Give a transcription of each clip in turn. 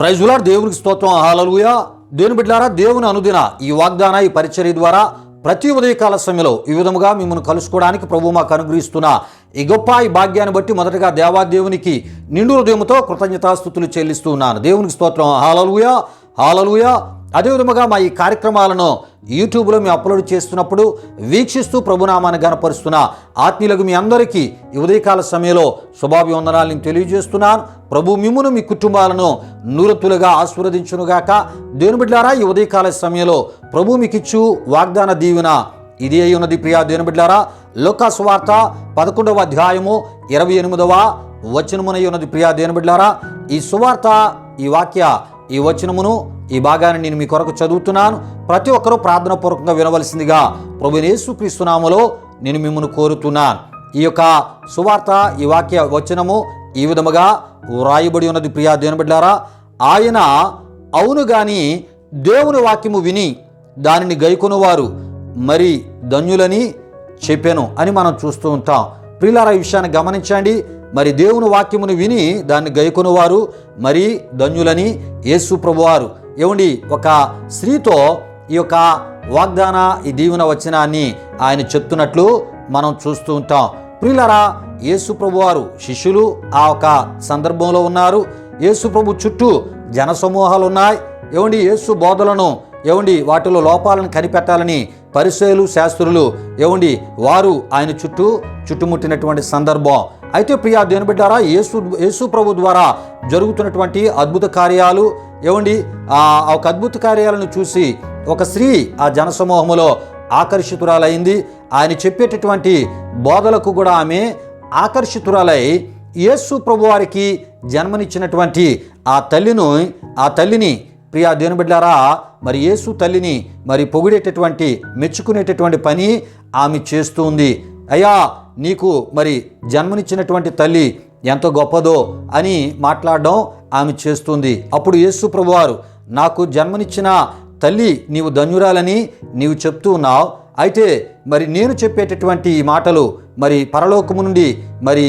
Praise lord. దేవునికి స్తోత్రం. హల్లెలూయా. దేవుని బిడ్డలారా, దేవుని అనుదిన ఈ వాగ్దాన ఈ పరిచర్య ద్వారా ప్రతి ఉదయకాల సమయంలో ఈ విధముగా మిమ్మల్ని కలుసుకోవడానికి ప్రభు మాకు అనుగ్రహిస్తున్న ఈ గొప్ప ఈ భాగ్యాన్ని బట్టి మొదటగా దేవాదేవునికి నిండు హృదయంతో కృతజ్ఞతాస్తుతులు చెల్లిస్తూ ఉన్నాను. దేవునికి స్తోత్రం. హల్లెలూయా, హల్లెలూయా. అదేవిధముగా మా ఈ కార్యక్రమాలను యూట్యూబ్లో మేము అప్లోడ్ చేస్తున్నప్పుడు వీక్షిస్తూ ప్రభునామాన్ని గణపరుస్తున్న ఆత్మీయులకు మీ అందరికీ ఈ ఉదయకాల సమయంలో శుభాభివందనాలను తెలియజేస్తున్నాను. ప్రభు మిమ్మును మీ కుటుంబాలను నూరతులుగా ఆశీర్వదించునుగాక. దేవుని బిడ్డలారా, ఈ ఉదయకాల సమయంలో ప్రభు మీకిచ్చు వాగ్దాన దీవెన ఇది అయి ఉన్నది. ప్రియా దేవుని బిడ్డలారా, లూకా సువార్త 11వ అధ్యాయము 28వ వచనమునై ఉన్నది. ప్రియా దేవుని బిడ్డలారా, ఈ సువార్త ఈ వాక్య ఈ వచనమును ఈ భాగాన్ని నేను మీ కొరకు చదువుతున్నాను. ప్రతి ఒక్కరూ ప్రార్థనాపూర్వకంగా వినవలసిందిగా ప్రభువైన యేసుక్రీస్తు నామములో నేను మిమ్మల్ని కోరుతున్నాను. ఈ యొక్క సువార్త ఈ వాక్య వచనము ఈ విధముగా వ్రాయబడి ఉన్నది. ప్రియా దేవుని బిడ్డలారా, ఆయన అవును గాని దేవుని వాక్యము విని దానిని గైకొనువారు మరి ధన్యులని చెప్పాను అని మనం చూస్తూ ఉంటాం. ప్రియులారా, ఈ విషయాన్ని గమనించండి. మరి దేవుని వాక్యమును విని దాన్ని గైకొనువారు మరి ధన్యులని యేసు ప్రభువారు ఏమండి ఒక స్త్రీతో ఈ యొక్క వాగ్దాన ఈ దీవెన వచనాన్ని ఆయన చెప్తున్నట్లు మనం చూస్తూ ఉంటాం. ప్రియులారా, యేసు ప్రభువారు శిష్యులు ఆ ఒక సందర్భంలో ఉన్నారు. యేసు ప్రభు చుట్టూ జనసమూహాలు ఉన్నాయి. ఏమండి యేసు బోధలను ఏమండి వాటిలో లోపాలను కనిపెట్టాలని పరిసయ్యులు శాస్త్రులు ఏమండి వారు ఆయన చుట్టుముట్టినటువంటి సందర్భం. అయితే ప్రియా దేవుని బిడ్డారా, యేసు ప్రభు ద్వారా జరుగుతున్నటువంటి అద్భుత కార్యాలు ఏమండి ఆ ఒక అద్భుత కార్యాలను చూసి ఒక స్త్రీ ఆ జనసమూహములో ఆకర్షితురాలైంది. ఆయన చెప్పేటటువంటి బోధలకు కూడా ఆమె ఆకర్షితురాలై యేసు ప్రభు వారికి జన్మనిచ్చినటువంటి ఆ తల్లిని ప్రియా దేవుని బిడ్డలారా, మరి యేసు తల్లిని మరి పొగిడేటటువంటి మెచ్చుకునేటటువంటి పని ఆమె చేస్తూ ఉంది. అయ్యా, నీకు మరి జన్మనిచ్చినటువంటి తల్లి ఎంతో గొప్పదో అని మాట్లాడడం ఆమె చేస్తుంది. అప్పుడు యేసు ప్రభువారు, నాకు జన్మనిచ్చిన తల్లి నీవు ధన్యురాలని నీవు చెప్తూ ఉన్నావు. అయితే మరి నేను చెప్పేటటువంటి ఈ మాటలు మరి పరలోకము నుండి మరి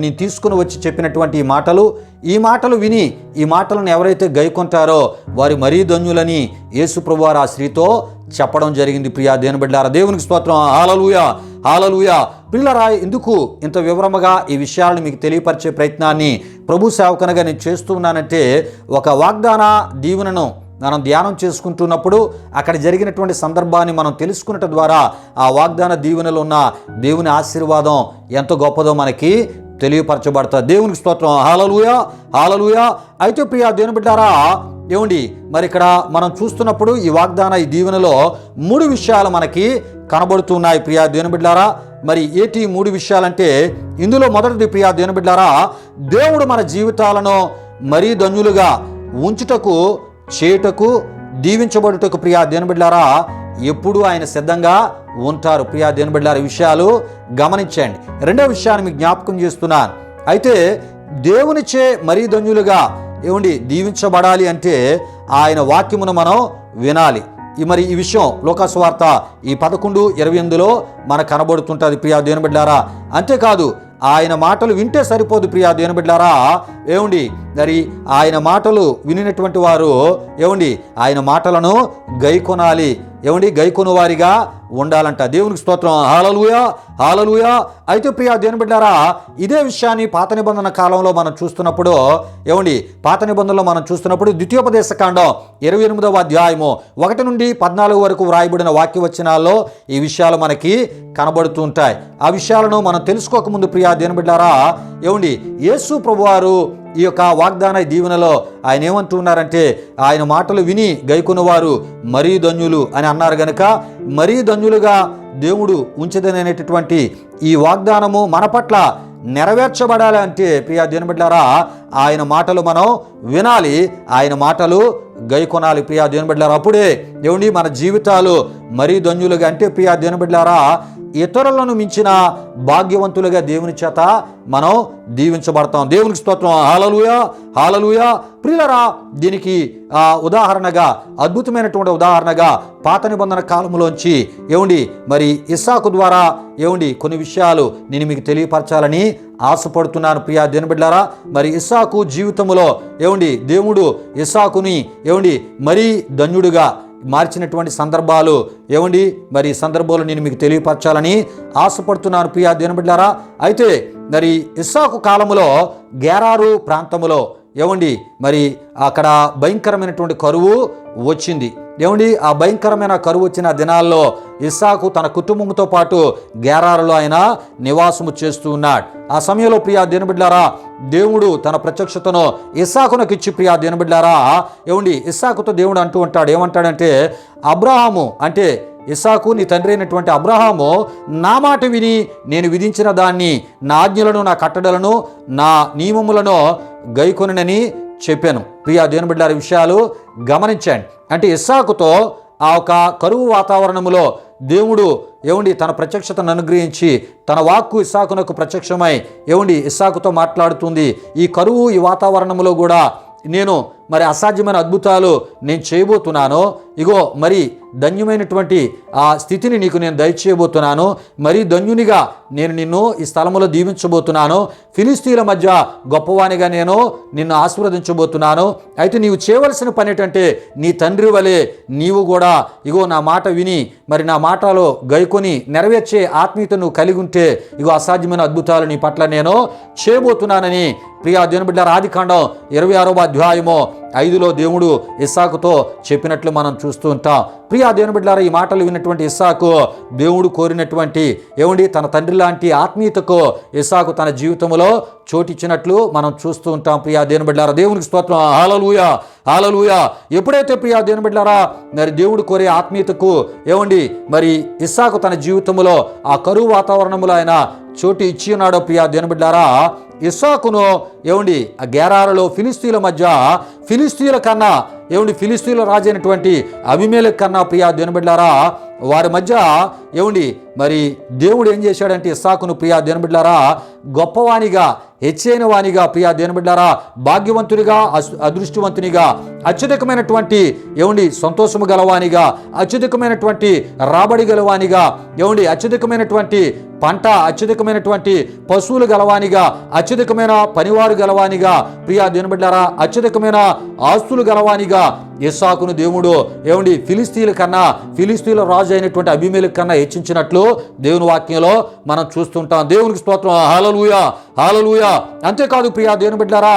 నేను తీసుకుని వచ్చి చెప్పినటువంటి ఈ మాటలు విని ఈ మాటలను ఎవరైతే గైకొంటారో వారి మరీ ధన్యులని యేసు ప్రభువారు ఆ స్త్రీతో చెప్పడం జరిగింది. ప్రియా దేవుని బిడ్డలారా, దేవునికి స్తోత్రం. హల్లెలూయా, హల్లెలూయా. ప్రియులారా, ఎందుకు ఇంత వివరముగా ఈ విషయాలను మీకు తెలియపరిచే ప్రయత్నాన్ని ప్రభు సేవకునిగా నేను చేస్తూ ఉన్నానంటే, ఒక వాగ్దాన దీవెనను మనం ధ్యానం చేసుకుంటున్నప్పుడు అక్కడ జరిగినటువంటి సందర్భాన్ని మనం తెలుసుకున్నట్టు ద్వారా ఆ వాగ్దాన దీవెనలో ఉన్న దేవుని ఆశీర్వాదం ఎంత గొప్పదో మనకి తెలియపరచబడతారు. దేవునికి స్తోత్రం. హల్లెలూయా, హల్లెలూయా. అయితే ప్రియా దేవుని బిడ్డారా, ఏమండి మరి ఇక్కడ మనం చూస్తున్నప్పుడు ఈ వాగ్దాన ఈ దీవెనలో 3 విషయాలు మనకి కనబడుతున్నాయి. ప్రియా దేవుని బిడ్డారా, మరి ఏటి 3 విషయాలంటే, ఇందులో మొదటిది ప్రియా దేవుని బిడ్డారా, దేవుడు మన జీవితాలను మరీ ధన్యులుగా ఉంచుటకు చేయుటకు దీవించబడుటకు ప్రియా దేవుని బిడ్డలారా ఎప్పుడు ఆయన సిద్ధంగా ఉంటారు. ప్రియా దేవుని బిడ్డలారా, ఈ విషయాలు గమనించండి. రెండవ విషయాన్ని మీకు జ్ఞాపకం చేస్తున్నాను. అయితే దేవునిచే మరీ ధన్యులుగా ఏమండి దీవించబడాలి అంటే ఆయన వాక్యమును మనం వినాలి. మరి ఈ విషయం లూకా సువార్త ఈ 11:28లో మనకు కనబడుతుంటుంది. ప్రియా దేవుని బిడ్డలారా, అంతేకాదు ఆయన మాటలు వింటే సరిపోదు. ప్రియా దేవుని బిడ్డలారా, ఏమండి మరి ఆయన మాటలు వినినటువంటి వారు ఏమండి ఆయన మాటలను గైకొనాలి. ఏమండి గైకొను వారిగా ఉండాలంట. దేవునికి స్తోత్రం. హల్లెలూయా, హల్లెలూయా. అయితే ప్రియా దేవుని బిడ్డలారా, ఇదే విషయాన్ని పాత నిబంధన కాలంలో మనం చూస్తున్నప్పుడు ఏమండి పాత నిబంధనలో మనం చూస్తున్నప్పుడు ద్వితీయోపదేశ కాండం 28వ అధ్యాయము 1 నుండి 14 వరకు వ్రాయబడిన వాక్య వచనాల్లో ఈ విషయాలు మనకి కనబడుతూ ఉంటాయి. ఆ విషయాలను మనం తెలుసుకోకముందు ప్రియా దేవుని బిడ్డలారా, ఏమండి యేసు ప్రభువారు ఈ యొక్క వాగ్దాన దీవెనలో ఆయన ఏమంటున్నారంటే, ఆయన మాటలు విని గైకొనువారు మరీ ధన్యులు అని అన్నారు గనుక మరీ ధన్యులుగా దేవుడు ఉంచదనేటటువంటి ఈ వాగ్దానము మన పట్ల నెరవేర్చబడాలి అంటే ప్రియా దేవుని బిడ్డలారా, ఆయన మాటలు మనం వినాలి, ఆయన మాటలు గైకొనాలి. ప్రియా దేవుని బిడ్డలారా, అప్పుడే ఏమండి మన జీవితాలు మరీ ధన్యులుగా అంటే ప్రియా దేవుని బిడ్డలారా, ఇతరులను మించిన భాగ్యవంతులుగా దేవుని చేత మనం దీవించబడతాం. దేవునికి స్తోత్రం. హల్లెలూయా, హల్లెలూయా. ప్రియులారా, దీనికి ఉదాహరణగా, అద్భుతమైనటువంటి ఉదాహరణగా పాత నిబంధన కాలంలోంచి మరి ఇస్సాకు ద్వారా కొన్ని విషయాలు నేను మీకు తెలియపరచాలని ఆశపడుతున్నాను. ప్రియా దేవుని బిడ్డలారా, మరి ఇస్సాకు జీవితంలో దేవుడు ఇస్సాకుని మరీ ధన్యుడిగా మార్చినటువంటి సందర్భాలు మరి సందర్భాలు నేను మీకు తెలియపరచాలని ఆశపడుతున్నాను. ప్రియా దేవుని బిడ్డలారా, అయితే మరి ఇస్సాకు కాలంలో గెరారు ప్రాంతంలో మరి అక్కడ భయంకరమైనటువంటి కరువు వచ్చింది. ఆ భయంకరమైన కరువు వచ్చిన దినాల్లో ఇస్సాకు తన కుటుంబంతో పాటు గెరారులో ఆయన నివాసము చేస్తూ ఉన్నాడు. ఆ సమయంలో ప్రియా దేవుని బిడ్డలారా, దేవుడు తన ప్రత్యక్షతను ఇస్సాకునకు ఇచ్చి, ప్రియా దేవుని బిడ్డలారా, ఇస్సాకుతో దేవుడు అంటూ ఉంటాడు. ఏమంటాడంటే, అబ్రహాము అంటే ఇస్సాకు నీ తండ్రి అయినటువంటి అబ్రహాము నా మాట విని నేను విధించిన దాన్ని, నా ఆజ్ఞలను, నా కట్టడలను, నా నియమములను గైకొనని చెప్పాను. ప్రియా దేవుని బిడ్డలారా, విషయాలు గమనించండి. అంటే ఇస్సాకుతో ఆ ఒక కరువు వాతావరణములో దేవుడు తన ప్రత్యక్షతను అనుగ్రహించి తన వాక్కు ఇస్సాకునకు ప్రత్యక్షమై ఇస్సాకుతో మాట్లాడుతుంది. ఈ కరువు, ఈ వాతావరణంలో కూడా నేను మరి అసాధ్యమైన అద్భుతాలు నేను చేయబోతున్నాను. ఇగో మరి ధన్యమైనటువంటి ఆ స్థితిని నీకు నేను దయచేయబోతున్నాను. మరి ధన్యునిగా నేను నిన్ను ఈ స్థలంలో దీవించబోతున్నాను. ఫిలిస్తీన్ల మధ్య గొప్పవానిగా నేను నిన్ను ఆశీర్వదించబోతున్నాను. అయితే నీవు చేయవలసిన పని ఏంటంటే, నీ తండ్రి వలె నీవు కూడా నా మాట విని మరి నా మాటలో గైకొని నెరవేర్చే ఆత్మీయత నువ్వు కలిగి ఉంటే అసాధ్యమైన అద్భుతాలు నీ పట్ల నేను చేయబోతున్నానని ప్రియా దేవుని బిడ్డలారా, ఆదికాండం 26వ అధ్యాయము 5లో దేవుడు ఇస్సాకుతో చెప్పినట్లు మనం చూస్తూ ఉంటాం. ప్రియా దేవుని బిడ్డలారా, ఈ మాటలు విన్నటువంటి ఇస్సాకు దేవుడు కోరినటువంటి తన తండ్రి లాంటి ఆత్మీయతకు ఇస్సాకు తన జీవితంలో చోటిచ్చినట్లు మనం చూస్తూ ఉంటాం. ప్రియా దేవుని బిడ్డలారా, దేవునికి స్తోత్రం. హల్లెలూయా, హల్లెలూయా. ఎప్పుడైతే ప్రియా దేవుని బిడ్డలారా మరి దేవుడు కోరే ఆత్మీయతకు మరి ఇస్సాకు తన జీవితంలో ఆ కరువు వాతావరణంలో ఆయన చోటు ఇచ్చి ఉన్నాడో, ప్రియా దేవుని బిడ్డలారా, ఇస్సాకును ఆ గెరారులో ఫిలిస్తీన్ల మధ్య, ఫిలిస్తీన్ల కన్నా ఫిలిస్తీన్ల రాజు అయినటువంటి అబీమెలెకు కన్నా ప్రియా దేవుని బిడ్డలారా వారి మధ్య మరి దేవుడు ఏం చేశాడంటే ఇస్సాకును ప్రియా దేవుని బిడ్డలారా గొప్పవానిగా, హెచ్చైన వానిగా, ప్రియా దేవుని బిడ్డలారా భాగ్యవంతునిగా, అదృష్టవంతునిగా, అత్యధికమైనటువంటి సంతోషము గలవానిగా, అత్యధికమైనటువంటి రాబడి గలవానిగా, అత్యధికమైనటువంటి పంట, అత్యధికమైనటువంటి పశువులు గలవానిగా, అత్యధికమైన పనివారు గలవానిగా, ప్రియా దేవుని బిడ్డలారా అత్యధికమైన ఆస్తులు గలవానిగా ఇస్సాకును దేవుడు ఫిలిస్తీన్ల కన్నా, ఫిలిస్తీన్ల రాజు అయినటువంటి అబీమెలెకు కన్నా హెచ్చించినట్లు దేవుని వాక్యంలో మనం చూస్తుంటాం. దేవునికి స్తోత్రం. హల్లెలూయా, హల్లెలూయా. అంతేకాదు ప్రియా దేవుని బిడ్డలారా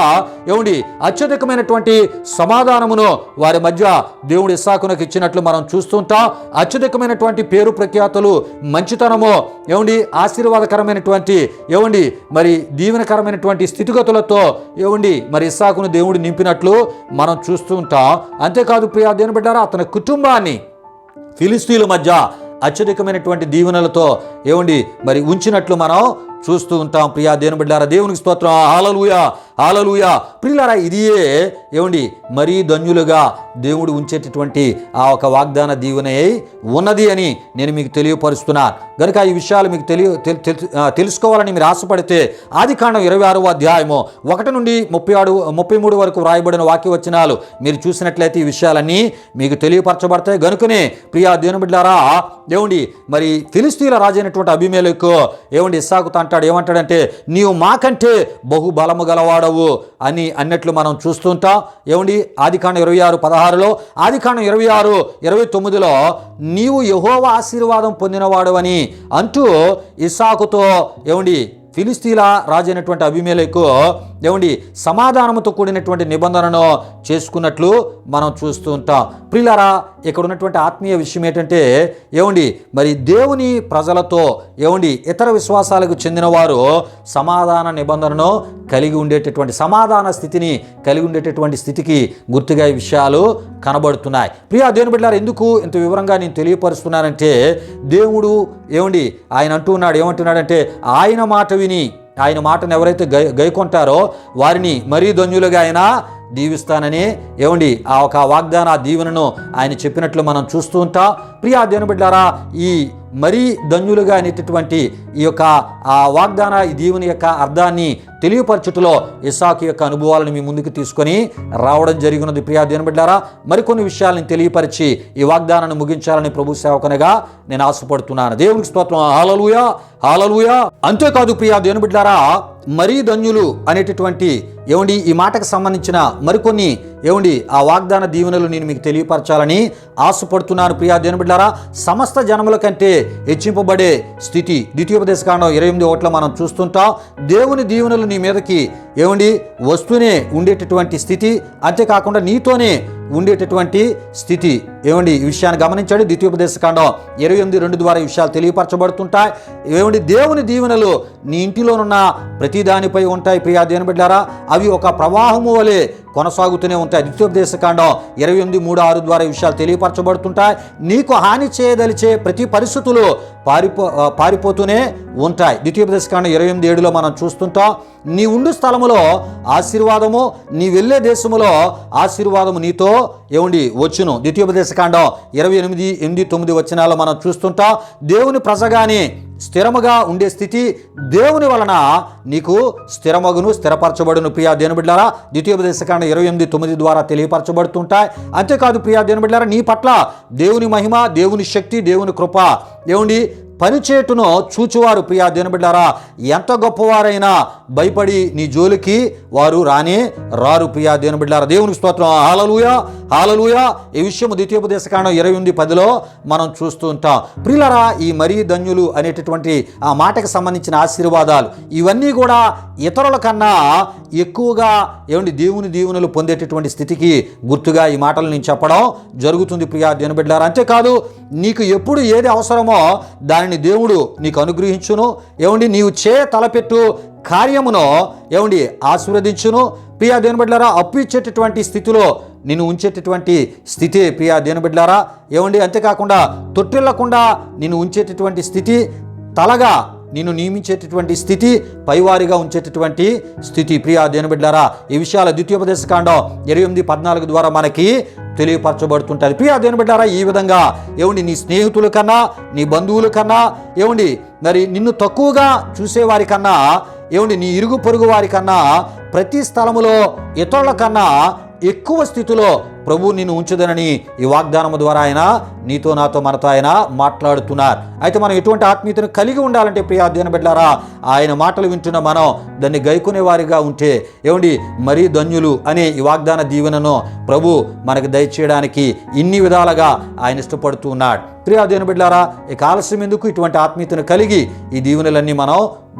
అత్యధికమైనటువంటి సమాధానమును వారి మధ్య దేవుడు ఇస్సాకునకు ఇచ్చినట్లు మనం చూస్తుంటాం. అత్యధికమైనటువంటి పేరు ప్రఖ్యాతులు, మంచితనము, ఆశీర్వాదకరమైనటువంటి మరి దీవెనకరమైనటువంటి స్థితిగతులతో మరి ఇస్సాకును దేవుడు నింపినట్లు మనం చూస్తూ ఉంటాం. అంతేకాదు ప్రియా దేవుని బిడ్డలారా అతని కుటుంబాన్ని ఫిలిస్తీన్ల మధ్య అత్యధికమైనటువంటి దీవెనలతో మరి ఉంచినట్లు మనం చూస్తూ ఉంటాం. ప్రియా దేవుని బిడ్డలారా దేవునికి స్తోత్రం. హల్లెలూయా, హల్లెలూయా. ప్రియులారా, ఇదియే మరీ ధన్యులుగా దేవుడు ఉంచేటటువంటి ఆ ఒక వాగ్దాన దీవెన ఉన్నది అని నేను మీకు తెలియపరుస్తున్నాను. కనుక ఈ విషయాలు మీకు తెలుసుకోవాలని మీరు ఆశపడితే ఆదికాండం 26వ అధ్యాయము 1 నుండి 33 వరకు వ్రాయబడిన వాక్యవచనాలు మీరు చూసినట్లయితే ఈ విషయాలన్నీ మీకు తెలియపరచబడతాయి. గనుకనే ప్రియా దేవుని బిడ్డలారా మరి ఫిలిస్తీన్ల రాజు అయినటువంటి అబీమెలెకు ఇస్సాకుతో అంటాడు, ఏమంటాడంటే, నీవు మాకంటే బహుబలము గలవాడవు అని అన్నట్లు మనం చూస్తుంటాం. ఆదికాండం 26:16లో, ఆదికాండం 26:29లో నీవు యెహోవా ఆశీర్వాదం పొందినవాడవని అంటూ ఇస్సాకుతో ఫిలిస్తీన్ల రాజు అయినటువంటి అబీమెలెకు సమాధానంతో కూడినటువంటి నిబంధనను చేసుకున్నట్లు మనం చూస్తూ ఉంటాం. ప్రియులారా, ఇక్కడ ఉన్నటువంటి ఆత్మీయ విషయం ఏంటంటే మరి దేవుని ప్రజలతో ఇతర విశ్వాసాలకు చెందిన వారు సమాధాన నిబంధనను కలిగి ఉండేటటువంటి, సమాధాన స్థితిని కలిగి ఉండేటటువంటి స్థితికి గుర్తుగా ఈ విషయాలు కనబడుతున్నాయి. ప్రియా దేవుని బిడ్డలారా, ఎందుకు ఇంత వివరంగా నేను తెలియపరుస్తున్నానంటే, దేవుడు ఆయన ఏమంటున్నాడంటే ఆయన మాట విని ఆయన మాటను ఎవరైతే గైకొంటారో వారిని మరీ ధన్యులుగా ఆయన దీవిస్తానని ఆ ఒక వాగ్దాన దీవెనను ఆయన చెప్పినట్లు మనం చూస్తూ ఉంటాం. ప్రియా దేవుని బిడ్డలారా, ఈ మరీ ధన్యులుగా అనేటటువంటి ఈ యొక్క ఆ వాగ్దాన ఈ దీవెన యొక్క అర్థాన్ని తెలియపరచుటలో ఇస్సాకు యొక్క అనుభవాలను మీ ముందుకు తీసుకొని రావడం జరిగినది. ప్రియా దేవుని బిడ్డలారా, మరికొన్ని విషయాలను తెలియపరిచి ఈ వాగ్దానాన్ని ముగించాలని ప్రభు సేవకునిగా నేను ఆశపడుతున్నాను. దేవునికి స్తోత్రం. హల్లెలూయా, హల్లెలూయా. అంతేకాదు ప్రియా దేవుని బిడ్డలారా, మరీ ధన్యులు అనేటటువంటి ఈ మాటకు సంబంధించిన మరికొన్ని ఆ వాగ్దాన దీవెనలు నేను మీకు తెలియపరచాలని ఆశపడుతున్నాను. ప్రియా దేవుని బిడ్డలారా, సమస్త జనముల కంటే హెచ్చింపబడే స్థితి ద్వితీయోపదేశకాండం 28 మనం చూస్తుంటాం. దేవుని దీవెనలు నీ మీదకి వస్తూనే ఉండేటటువంటి స్థితి, అంతేకాకుండా నీతోనే ఉండేటటువంటి స్థితి. ఈ విషయాన్ని గమనించండి. ద్వితీయోపదేశకాండం 28:2 ద్వారా ఈ విషయాలు తెలియపరచబడుతుంటాయి. దేవుని దీవెనలు నీ ఇంటిలోనున్న ప్రతి దానిపై ఉంటాయి. ప్రియా దేవుని బిడ్డలారా, అవి ఒక ప్రవాహము వలె కొనసాగుతూనే ఉంటాయి. ద్వితీయోపదేశకాండం 28:3-6 ద్వారా ఈ విషయాలు తెలియపరచబడుతుంటాయి. నీకు హాని చేయదలిచే ప్రతి పరిస్థితులు పారిపోతూనే ఉంటాయి. ద్వితీయోపదేశకాండం 28:7 మనం చూస్తుంటాం. నీ ఉండు స్థలములో ఆశీర్వాదము, నీ వెళ్ళే దేశములో ఆశీర్వాదము నీతో వచ్చును. ద్వితీయోపదేశకాండం 28:8-9 వచనాల్లో మనం చూస్తుంటాం. దేవుని ప్రజగానే స్థిరముగా ఉండే స్థితి దేవుని వలన నీకు స్థిరపరచబడును. ప్రియా దేవుని బిడ్డలారా, ద్వితీయోపదేశకాండం 28:9 ద్వారా తెలియపరచబడుతుంటాయి. అంతేకాదు ప్రియా దేవుని బిడ్డలారా, నీ పట్ల దేవుని మహిమ, దేవుని శక్తి, దేవుని కృప పనిచేటును చూచువారు ప్రియా దేవుని బిడ్డలారా, ఎంత గొప్పవారైనా భయపడి నీ జోలికి వారు రారు. ప్రియా దేవుని బిడ్డలారా, దేవునికి స్తోత్రం. హల్లెలూయా, హల్లెలూయా. ఈ విషయం ద్వితీయోపదేశకాండం 28:10 మనం చూస్తూ ఉంటాం. ప్రియులారా, ఈ మరీ ధన్యులు అనేటటువంటి ఆ మాటకు సంబంధించిన ఆశీర్వాదాలు ఇవన్నీ కూడా ఇతరుల కన్నా ఎక్కువగా దేవుని దీవెనలు పొందేటటువంటి స్థితికి గుర్తుగా ఈ మాటలు నేను చెప్పడం జరుగుతుంది. ప్రియా దేవుని బిడ్డలారా, అంతేకాదు నీకు ఎప్పుడు ఏది అవసరమో దానిని దేవుడు నీకు అనుగ్రహించును. నీవు తలపెట్టు కార్యమును ఆశీర్వదించును. ప్రియా దేవుని బిడ్డలారా, అప్పు ఇచ్చేటటువంటి స్థితిలో నిన్ను ఉంచేటటువంటి స్థితి ప్రియా దేవుని బిడ్డలారా. అంతేకాకుండా తొట్టిల్లకుండా నిన్ను ఉంచేటటువంటి స్థితి, తలగా నిన్ను నియమించేటటువంటి స్థితి, పైవారిగా ఉంచేటటువంటి స్థితి. ప్రియా దేవుని బిడ్డలారా, ఈ విషయాల ద్వితీయోపదేశకాండం 28:14 ద్వారా మనకి తెలియపరచబడుతుంటుంది. ప్రియా దేవుని బిడ్డలారా, ఈ విధంగా నీ స్నేహితుల కన్నా, నీ బంధువుల కన్నా, మరి నిన్ను తక్కువగా చూసేవారి కన్నా, నీ ఇరుగు పొరుగు వారి కన్నా, ప్రతి స్థలములో ఇతరుల కన్నా ఎక్కువ స్థితిలో ప్రభు నిన్ను ఉంచుదనని ఈ వాగ్దానము ద్వారా ఆయన నీతో, నాతో, మనతో ఆయన మాట్లాడుతున్నారు. అయితే మనం ఎటువంటి ఆత్మీయతను కలిగి ఉండాలంటే ప్రియా దేవుని బిడ్డలారా, ఆయన మాటలు వింటున్న మనం దాన్ని గైకునే వారిగా ఉంటే మరీ ధన్యులు అనే ఈ వాగ్దాన దీవెనను ప్రభు మనకు దయచేయడానికి ఇన్ని విధాలుగా ఆయన ఇష్టపడుతూ ఉన్నాడు. ప్రియా దేవుని బిడ్డలారా, ఇక ఆలస్యం ఎందుకు? ఇటువంటి ఆత్మీయతను కలిగి ఈ దీవెనలన్నీ మనం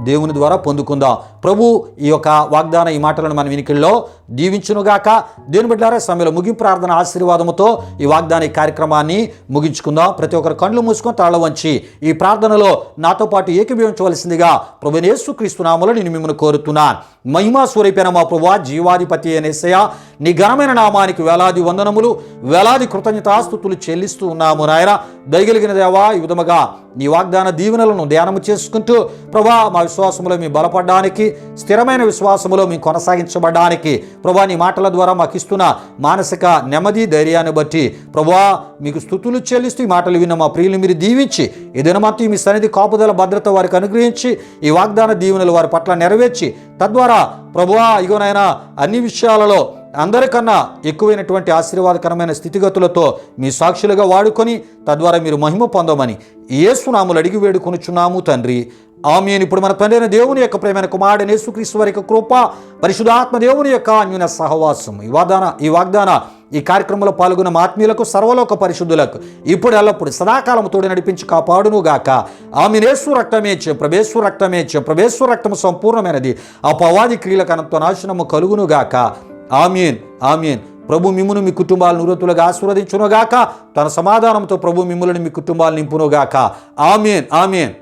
దేవుని ద్వారా పొందుకుందాం. ప్రభు ఈ యొక్క వాగ్దాన ఈ మాటలను మన వినికిల్లో దీవించునుగాక. దేవుని బిడ్డలారా, సమయంలో ముగింపు ప్రార్థన ఆశీర్వాదముతో ఈ వాగ్దాన కార్యక్రమాన్ని ముగించుకుందాం. ప్రతి ఒక్కరు కళ్ళు మూసుకొని తల వంచి ఈ ప్రార్థనలో నాతో పాటు ఏకీభవించవలసిందిగా ప్రభువైన యేసుక్రీస్తు నామములో నేను మిమ్మల్ని కోరుతున్నాను. మహిమా స్వరూపైన మా ప్రభువా, జీవాధిపతి అయిన యేసయ్యా, నీ ఘనమైన నామానికి వేలాది వందనములు, వేలాది కృతజ్ఞతాస్తుతులు చెల్లిస్తూ ఉన్నాము నాయన. దయగలిగిన దేవా, ఈ విధముగా నీ వాగ్దాన దీవెనలను ధ్యానము చేసుకుంటూ ప్రభా, మా విశ్వాసములో మేము బలపడడానికి, స్థిరమైన విశ్వాసములో మేము కొనసాగించబడడానికి ప్రభా, నీ మాటల ద్వారా మాకు ఇస్తున్న మానసిక నెమ్మది, ధైర్యాన్ని బట్టి ప్రభా మీకు స్తుతులు చెల్లిస్తూ ఈ మాటలు విన్న మా ప్రియులు మీరు దీవించి ఈ దినమంతా మీ సన్నిధి కాపుదల భద్రత వారికి అనుగ్రహించి ఈ వాగ్దాన దీవెనలు వారి పట్ల నెరవేర్చి తద్వారా ప్రభువా ఇగోనైనా అన్ని విషయాలలో అందరికన్నా ఎక్కువైనటువంటి ఆశీర్వాదకరమైన స్థితిగతులతో మీ సాక్షులుగా వాడుకొని తద్వారా మీరు మహిమ పొందమని యేసు నామములో అడిగి వేడుకొనుచున్నాము తండ్రి. ఆమేన్. ఇప్పుడు మన తండ్రి అయిన దేవుని యొక్క ప్రేమైన కుమారుడైన యేసుక్రీస్తు వారి యొక్క కృప, పరిశుద్ధాత్మ దేవుని యొక్క అన్యోన్య సహవాసం ఈ వాగ్దాన ఈ కార్యక్రమంలో పాల్గొన్న ఆత్మీయులకు, సర్వలోక పరిశుద్ధులకు ఇప్పుడు ఎల్లప్పుడు సదాకాలము తోడు నడిపించి కాపాడును గాక. ఆమేన్. యేసు రక్తమే ప్రభేశ్వర రక్తమే ప్రభేశ్వర రక్తము సంపూర్ణమైనది. అపవాది క్రియలకు అనంత నాశనము కలుగును గాక. ఆమేన్, ఆమేన్. ప్రభు మిమ్మును మీ కుటుంబాలను నూరతులుగా ఆశీర్వదించునుగాక. తన సమాధానంతో ప్రభు మిమ్ములను మీ కుటుంబాలను నింపునుగాక. ఆమేన్, ఆమేన్.